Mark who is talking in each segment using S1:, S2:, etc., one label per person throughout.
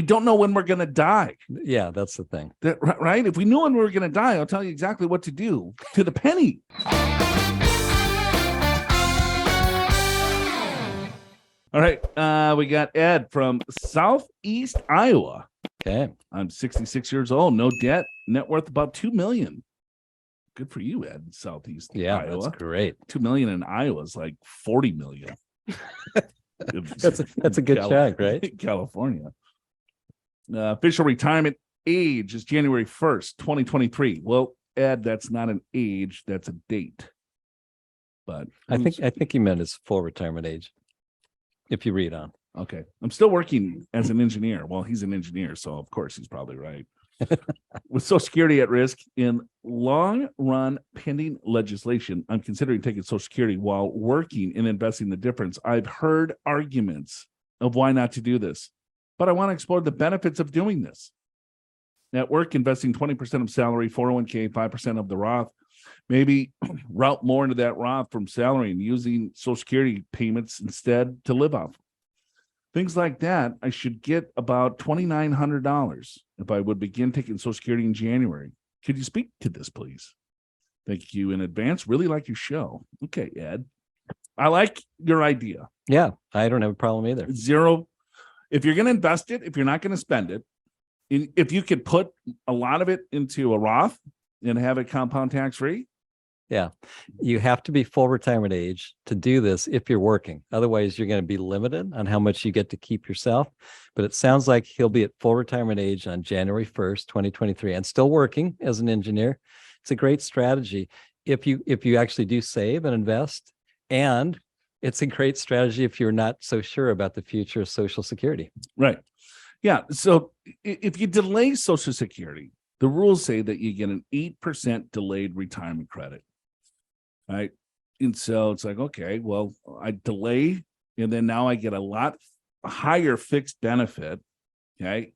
S1: don't know when we're going to die.
S2: Yeah, that's the thing.
S1: Right? If we knew when we were going to die, I'll tell you exactly what to do to the penny. All right. We got Ed from Southeast Iowa.
S2: Okay.
S1: I'm 66 years old, no debt, net worth about $2 million. Good for you, Ed. Southeast Iowa.
S2: That's great.
S1: $2 million in Iowa is like $40 million.
S2: That's a good chunk, right?
S1: California. Official retirement age is January 1st, 2023. Well, Ed, that's not an age, that's a date. But
S2: I think he meant his full retirement age. If you read on.
S1: Okay. I'm still working as an engineer. Well, he's an engineer, so of course he's probably right. With Social Security at risk in long run pending legislation, I'm considering taking Social Security while working and investing the difference. I've heard arguments of why not to do this, but I want to explore the benefits of doing this. At work, investing 20% of salary, 401k, 5% of the Roth, maybe route more into that Roth from salary and using Social Security payments instead to live off. Things like that, I should get about $2,900 if I would begin taking Social Security in January. Could you speak to this, please? Thank you in advance. Really like your show. Okay, Ed. I like your idea.
S2: Yeah, I don't have a problem either.
S1: Zero. If you're going to invest it, if you're not going to spend it, if you could put a lot of it into a Roth and have it compound tax-free.
S2: Yeah, you have to be full retirement age to do this if you're working. Otherwise, you're going to be limited on how much you get to keep yourself. But it sounds like he'll be at full retirement age on January 1st, 2023, and still working as an engineer. It's a great strategy if you actually do save and invest. And it's a great strategy if you're not so sure about the future of Social Security.
S1: Right. Yeah. So if you delay Social Security, the rules say that you get an 8% delayed retirement credit. Right. And so it's like, okay, well, I delay and then now I get a lot higher fixed benefit. Okay.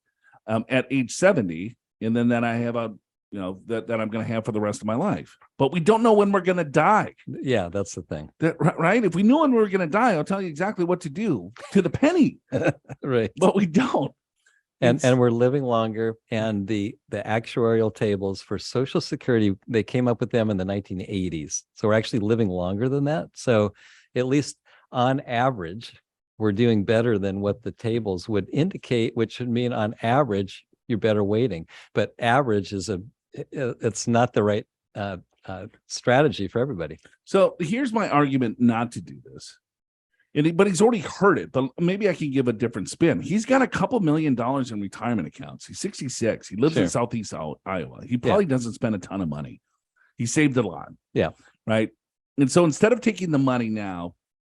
S1: At age 70. And then I have that I'm going to have for the rest of my life. But we don't know when we're going to die.
S2: Yeah, that's the thing.
S1: Right. If we knew when we were going to die, I'll tell you exactly what to do to the penny.
S2: Right.
S1: But we don't.
S2: And we're living longer, and the actuarial tables for Social Security, they came up with them in the 1980s. So we're actually living longer than that. So at least on average, we're doing better than what the tables would indicate, which would mean on average, you're better waiting. But average it's not the right strategy for everybody.
S1: So here's my argument not to do this. But he's already heard it, but maybe I can give a different spin. He's got a couple $1 million in retirement accounts. He's 66. He lives in Southeast Iowa. He probably doesn't spend a ton of money. He saved a lot.
S2: Yeah.
S1: Right. And so instead of taking the money now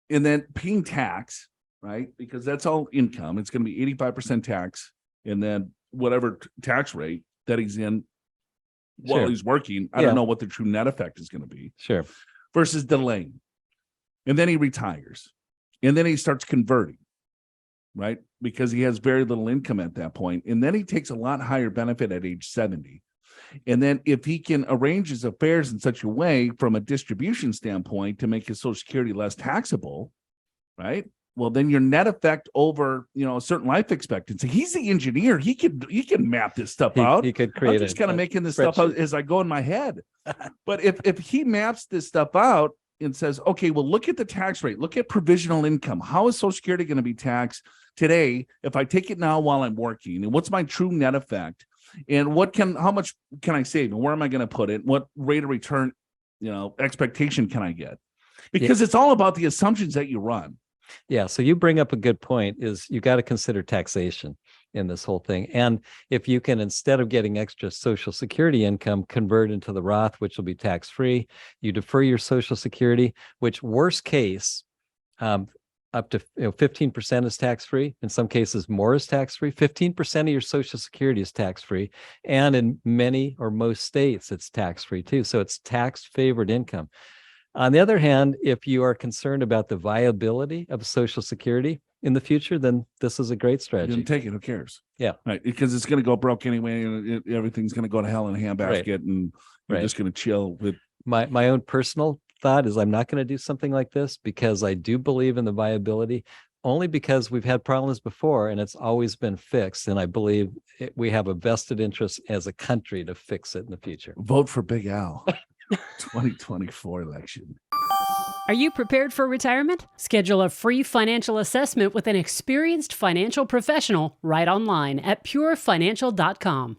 S1: and then paying tax, right, because that's all income, it's going to be 85% tax and then whatever tax rate that he's in while he's working. I don't know what the true net effect is going to be.
S2: Sure.
S1: Versus delaying. And then he retires. And then he starts converting, right? Because he has very little income at that point. And then he takes a lot higher benefit at age 70. And then if he can arrange his affairs in such a way from a distribution standpoint to make his Social Security less taxable, right? Well, then your net effect over, a certain life expectancy. He's the engineer. He can map this stuff out.
S2: He could create.
S1: I'm just kind of making this stuff out as I go in my head. But if he maps this stuff out and says, okay, well, look at the tax rate. Look at provisional income. How is Social Security going to be taxed today if I take it now while I'm working? And what's my true net effect? And how much can I save? And where am I going to put it? What rate of return, expectation can I get? Because it's all about the assumptions that you run.
S2: Yeah. So you bring up a good point is you got to consider taxation in this whole thing. And if you can, instead of getting extra Social Security income, convert into the Roth, which will be tax-free, you defer your Social Security, which worst case, up to 15% is tax-free. In some cases, more is tax-free. 15% of your Social Security is tax-free. And in many or most states, it's tax-free too. So it's tax-favored income. On the other hand, if you are concerned about the viability of Social Security in the future, then this is a great strategy.
S1: You take it. Who cares?
S2: Yeah.
S1: Right. Because it's going to go broke anyway. And everything's going to go to hell in a handbasket. And you're just going to chill with.
S2: My own personal thought is I'm not going to do something like this because I do believe in the viability. only because we've had problems before and it's always been fixed. And I believe we have a vested interest as a country to fix it in the future.
S1: Vote for Big Al. 2024 election.
S3: Are you prepared for retirement? Schedule a free financial assessment with an experienced financial professional right online at purefinancial.com.